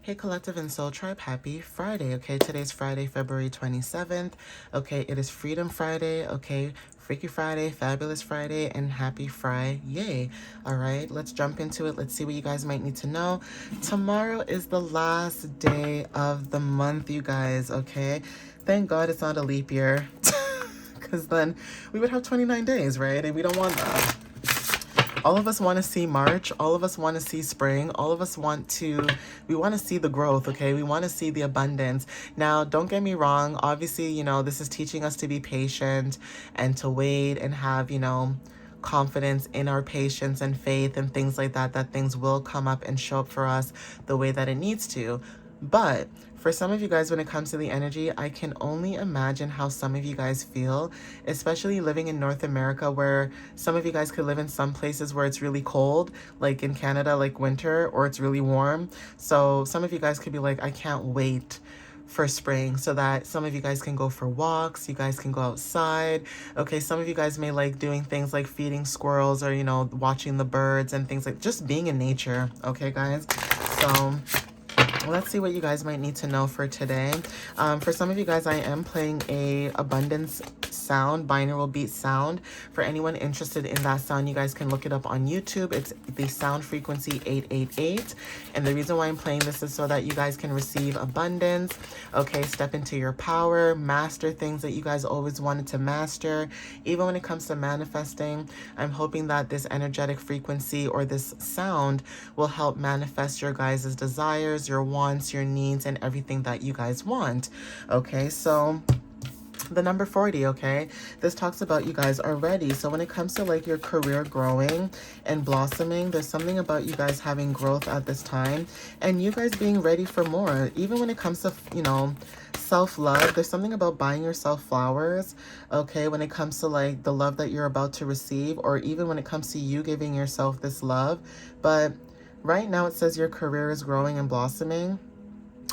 Hey Collective and Soul Tribe, happy Friday, okay? Today's Friday, February 27th. Okay, it is Freedom Friday, okay? Freaky Friday, Fabulous Friday, and happy Fri-yay. All right, let's jump into it. Let's see what you guys might need to know. Tomorrow is the last day of the month, you guys, okay? Thank God it's not a leap year, because then we would have 29 days, right? And we don't want that. All of us want to see March. All of us want to see spring. All of us we want to see the growth, okay? We want to see the abundance. Now, don't get me wrong. Obviously, this is teaching us to be patient and to wait and have, confidence in our patience and faith and things like that, that things will come up and show up for us the way that it needs to. But for some of you guys, when it comes to the energy, I can only imagine how some of you guys feel, especially living in North America, where some of you guys could live in some places where it's really cold, like in Canada, like winter, or it's really warm. So some of you guys could be like, I can't wait for spring so that some of you guys can go for walks, you guys can go outside. Okay, some of you guys may like doing things like feeding squirrels or, watching the birds and things like just being in nature. Okay, guys? So let's see what you guys might need to know for today. For some of you guys, I am playing a abundance sound, binaural beat sound. For anyone interested in that sound, you guys can look it up on YouTube. It's the sound frequency 888. And the reason why I'm playing this is so that you guys can receive abundance. Okay, step into your power, master things that you guys always wanted to master. Even when it comes to manifesting, I'm hoping that this energetic frequency or this sound will help manifest your guys' desires, your wants, your needs, and everything that you guys want. Okay, so the number 40, okay, this talks about you guys are ready. So when it comes to like your career growing and blossoming, there's something about you guys having growth at this time and you guys being ready for more. Even when it comes to self-love, there's something about buying yourself flowers, okay, when it comes to like the love that you're about to receive, or even when it comes to you giving yourself this love. But right now it says your career is growing and blossoming.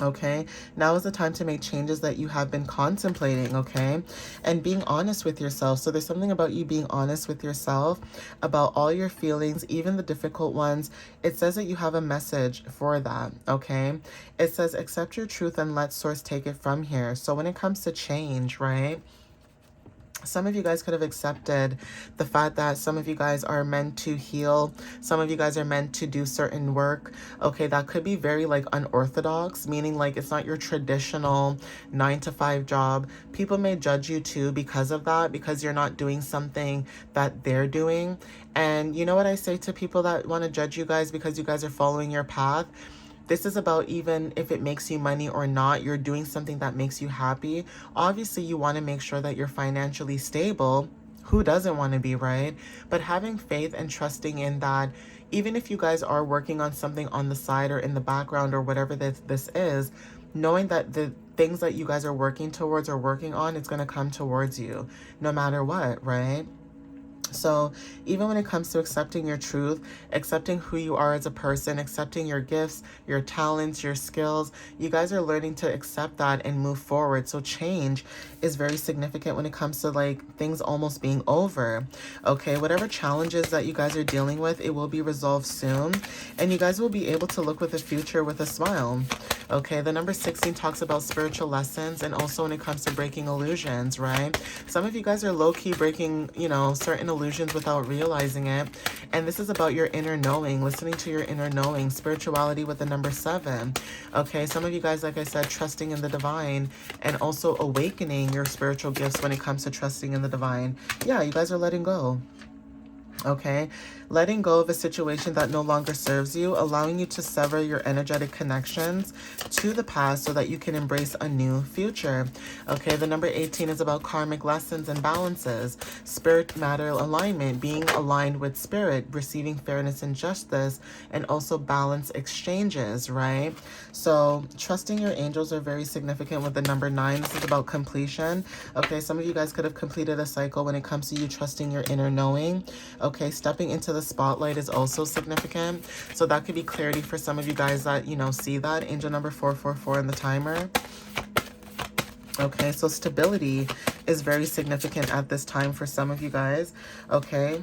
Okay, now is the time to make changes that you have been contemplating, okay, and being honest with yourself. So there's something about you being honest with yourself about all your feelings, even the difficult ones. It says that you have a message for that, okay? It says accept your truth and let source take it from here. So when it comes to change, right, some of you guys could have accepted the fact that some of you guys are meant to heal. Some of you guys are meant to do certain work. Okay, that could be very like unorthodox, meaning like it's not your traditional 9-to-5 job. People may judge you too because of that, because you're not doing something that they're doing. And you know what I say to people that want to judge you guys because you guys are following your path? This is about even if it makes you money or not, you're doing something that makes you happy. Obviously, you want to make sure that you're financially stable. Who doesn't want to be, right? But having faith and trusting in that, even if you guys are working on something on the side or in the background or whatever this is, knowing that the things that you guys are working towards or working on, it's going to come towards you no matter what, right? So even when it comes to accepting your truth, accepting who you are as a person, accepting your gifts, your talents, your skills, you guys are learning to accept that and move forward. So change is very significant when it comes to like things almost being over. Okay, whatever challenges that you guys are dealing with, it will be resolved soon. And you guys will be able to look with the future with a smile. Okay, the number 16 talks about spiritual lessons and also when it comes to breaking illusions, right? Some of you guys are low-key breaking, certain illusions without realizing it. And this is about your inner knowing, listening to your inner knowing, spirituality with the number 7. Okay, some of you guys, like I said, trusting in the divine and also awakening your spiritual gifts when it comes to trusting in the divine. Yeah, you guys are letting go. Okay, letting go of a situation that no longer serves you, allowing you to sever your energetic connections to the past so that you can embrace a new future. Okay, the number 18 is about karmic lessons and balances, spirit matter alignment, being aligned with spirit, receiving fairness and justice, and also balance exchanges, right? So trusting your angels are very significant with the number 9. This is about completion. Okay, some of you guys could have completed a cycle when it comes to you trusting your inner knowing. Okay, stepping into the spotlight is also significant. So that could be clarity for some of you guys that, see that. Angel number 444 in the timer. Okay, so stability is very significant at this time for some of you guys. Okay,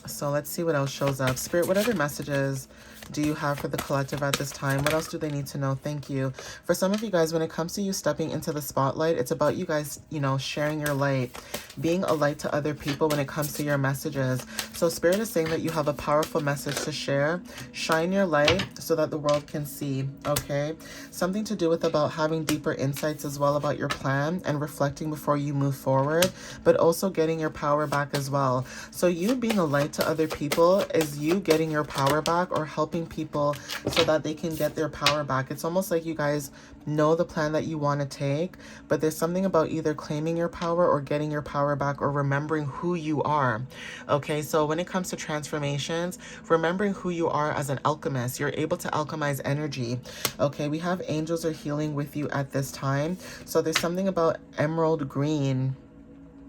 so let's see what else shows up. Spirit, what other messages do you have for the collective at this time? What else do they need to know? Thank you. For some of you guys, when it comes to you stepping into the spotlight, it's about you guys, you know, sharing your light, being a light to other people when it comes to your messages. So Spirit is saying that you have a powerful message to share. Shine your light so that the world can see, okay? Something to do with about having deeper insights as well about your plan and reflecting before you move forward, but also getting your power back as well. So you being a light to other people is you getting your power back or helping people so that they can get their power back. It's almost like you guys know the plan that you want to take, but there's something about either claiming your power or getting your power back or remembering who you are. Okay, so when it comes to transformations, remembering who you are as an alchemist, you're able to alchemize energy. Okay, we have angels are healing with you at this time. So there's something about emerald green.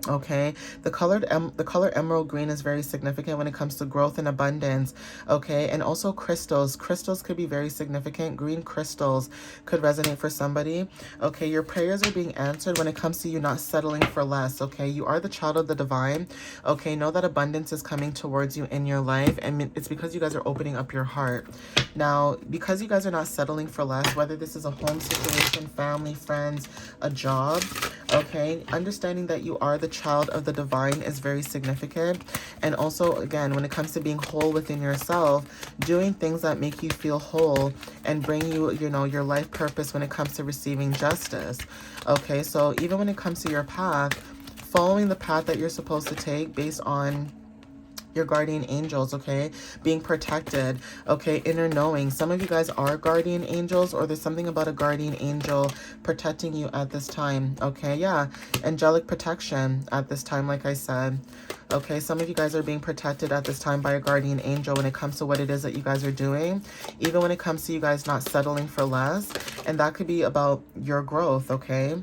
Okay, the color emerald green is very significant when it comes to growth and abundance. Okay, and also crystals could be very significant. Green crystals could resonate for somebody. Okay, your prayers are being answered when it comes to you not settling for less. Okay, you are the child of the divine. Okay, know that abundance is coming towards you in your life, and it's because you guys are opening up your heart. Now, because you guys are not settling for less, whether this is a home situation, family, friends, a job, okay, understanding that you are the child of the divine is very significant. And also, again, when it comes to being whole within yourself, doing things that make you feel whole and bring you, you know, your life purpose when it comes to receiving justice. Okay, so even when it comes to your path, following the path that you're supposed to take based on your guardian angels, okay, being protected, okay, inner knowing. Some of you guys are guardian angels, or there's something about a guardian angel protecting you at this time, okay? Yeah, angelic protection at this time, like I said. Okay, some of you guys are being protected at this time by a guardian angel when it comes to what it is that you guys are doing, even when it comes to you guys not settling for less, and that could be about your growth, okay?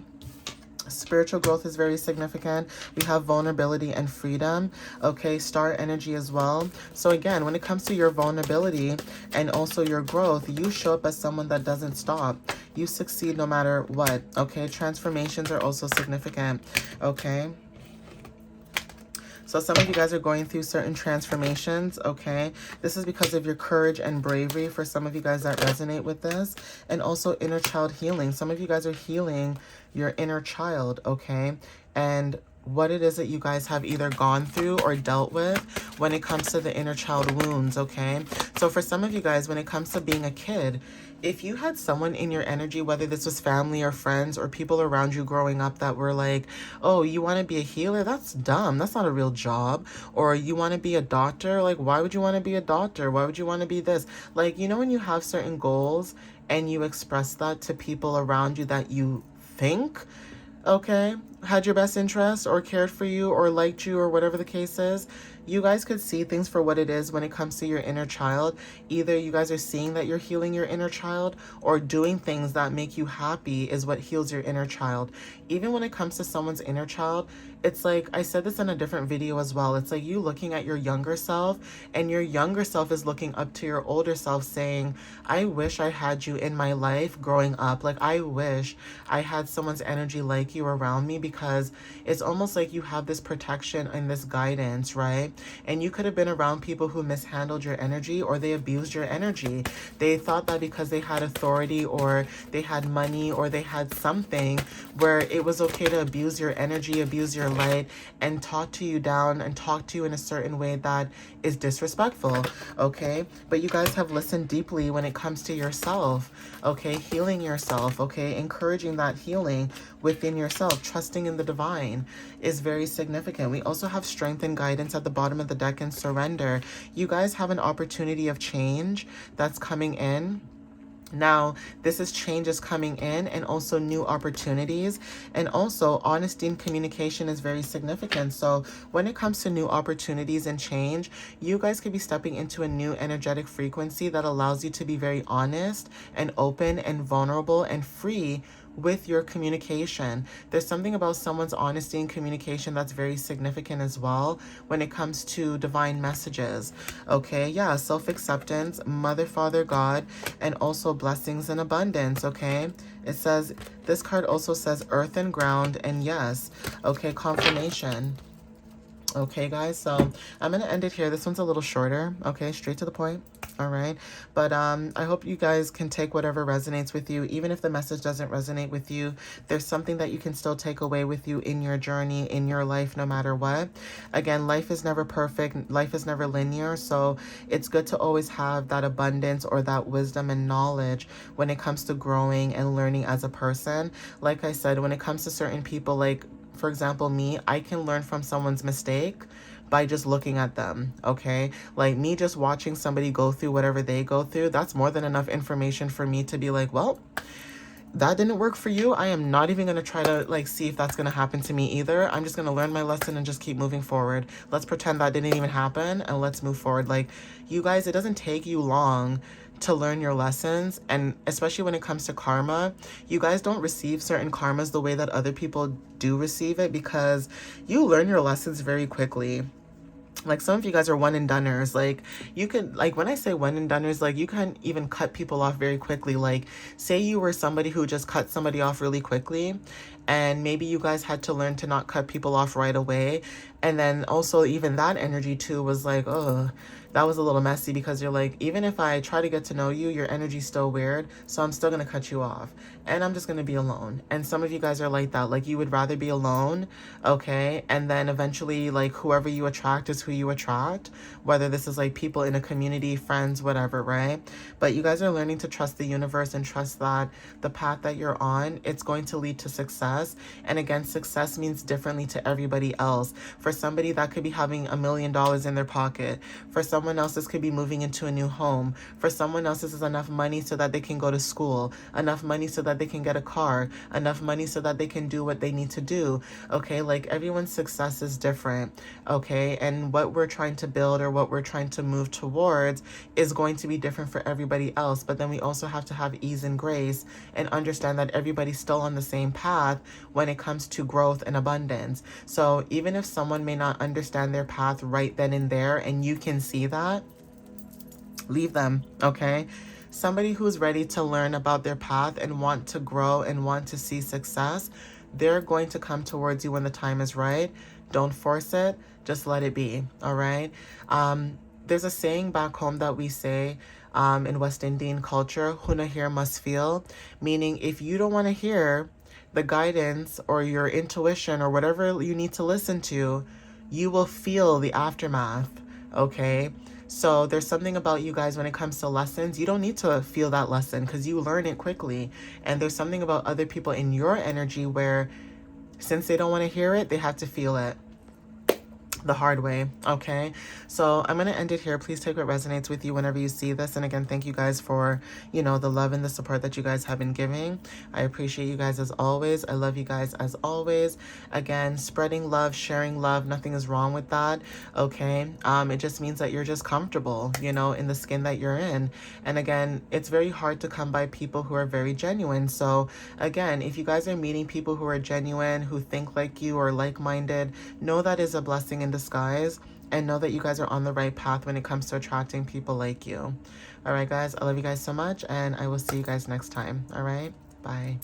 Spiritual growth is very significant. We have vulnerability and freedom. Okay, star energy as well. So again, when it comes to your vulnerability and also your growth, you show up as someone that doesn't stop. You succeed no matter what. Okay, transformations are also significant. Okay. So some of you guys are going through certain transformations, okay? This is because of your courage and bravery for some of you guys that resonate with this. And also inner child healing. Some of you guys are healing your inner child, okay? And what it is that you guys have either gone through or dealt with when it comes to the inner child wounds, okay? So for some of you guys, when it comes to being a kid, if you had someone in your energy, whether this was family or friends or people around you growing up that were like, oh, you want to be a healer? That's dumb. That's not a real job. Or you want to be a doctor? Like, why would you want to be a doctor? Why would you want to be this? Like, you know, when you have certain goals and you express that to people around you that you think, okay, had your best interest or cared for you or liked you or whatever the case is, you guys could see things for what it is when it comes to your inner child. Either you guys are seeing that you're healing your inner child, or doing things that make you happy is what heals your inner child. Even when it comes to someone's inner child, it's like, I said this in a different video as well, it's like you looking at your younger self, and your younger self is looking up to your older self saying, I wish I had you in my life growing up. Like, I wish I had someone's energy like you around me, because it's almost like you have this protection and this guidance, right? And you could have been around people who mishandled your energy, or they abused your energy. They thought that because they had authority or they had money or they had something where it was okay to abuse your energy, abuse your light, and talk to you down and talk to you in a certain way that is disrespectful, okay? But you guys have listened deeply when it comes to yourself, okay? Healing yourself, okay? Encouraging that healing within yourself, trusting in the divine is very significant. We also have strength and guidance at the bottom of the deck, and surrender. You guys have an opportunity of change that's coming in. Now, this is changes coming in, and also new opportunities, and also honesty and communication is very significant. So when it comes to new opportunities and change, you guys could be stepping into a new energetic frequency that allows you to be very honest and open and vulnerable and free with your communication. There's something about someone's honesty and communication that's very significant as well when it comes to divine messages. Okay, yeah, self-acceptance, Mother, Father, God, and also blessings and abundance, okay? It says, this card also says earth and ground, and yes, okay, confirmation. Okay, guys, so I'm going to end it here. This one's a little shorter, okay, straight to the point. All right. But I hope you guys can take whatever resonates with you. Even if the message doesn't resonate with you, there's something that you can still take away with you in your journey, in your life, no matter what. Again, life is never perfect. Life is never linear. So it's good to always have that abundance or that wisdom and knowledge when it comes to growing and learning as a person. Like I said, when it comes to certain people, like, for example, me, I can learn from someone's mistake by just looking at them, okay? Like me just watching somebody go through whatever they go through, that's more than enough information for me to be like, well, that didn't work for you. I am not even going to try to like see if that's going to happen to me either. I'm just going to learn my lesson and just keep moving forward. Let's pretend that didn't even happen and let's move forward. Like, you guys, it doesn't take you long to learn your lessons, and especially when it comes to karma, you guys don't receive certain karmas the way that other people do receive it, because you learn your lessons very quickly. Like, some of you guys are one and doneers. Like, you can, like, when I say one and doneers, like, you can even cut people off very quickly. Like, say you were somebody who just cut somebody off really quickly, and maybe you guys had to learn to not cut people off right away. And then also even that energy too was like, oh, that was a little messy, because you're like, even if I try to get to know you, your energy's still weird, so I'm still gonna cut you off and I'm just gonna be alone. And some of you guys are like that. Like, you would rather be alone, okay? And then eventually, like, whoever you attract is who you attract, whether this is like people in a community, friends, whatever, right? But you guys are learning to trust the universe and trust that the path that you're on, it's going to lead to success. And again, success means differently to everybody else. For somebody, that could be having $1 million in their pocket. For someone else, this could be moving into a new home. For someone else, this is enough money so that they can go to school, enough money so that they can get a car, enough money so that they can do what they need to do. Okay, like, everyone's success is different. Okay, and what we're trying to build or what we're trying to move towards is going to be different for everybody else. But then we also have to have ease and grace and understand that everybody's still on the same path when it comes to growth and abundance. So even if someone may not understand their path right then and there, and you can see that, leave them, okay? Somebody who's ready to learn about their path and want to grow and want to see success, they're going to come towards you when the time is right. Don't force it. Just let it be, all right? There's a saying back home that we say in West Indian culture, huna hear must feel, meaning if you don't want to hear the guidance or your intuition or whatever you need to listen to, you will feel the aftermath, okay? So there's something about you guys when it comes to lessons. You don't need to feel that lesson because you learn it quickly. And there's something about other people in your energy where, since they don't want to hear it, they have to feel it the hard way, okay? So I'm going to end it here. Please take what resonates with you whenever you see this. And again, thank you guys for, you know, the love and the support that you guys have been giving. I appreciate you guys as always. I love you guys as always. Again, spreading love, sharing love, nothing is wrong with that, okay? It just means that you're just comfortable, you know, in the skin that you're in. And again, it's very hard to come by people who are very genuine. So again, if you guys are meeting people who are genuine, who think like you or like-minded, know that is a blessing in disguise, and know that you guys are on the right path when it comes to attracting people like you. All right, guys, I love you guys so much, and I will see you guys next time. All right, bye.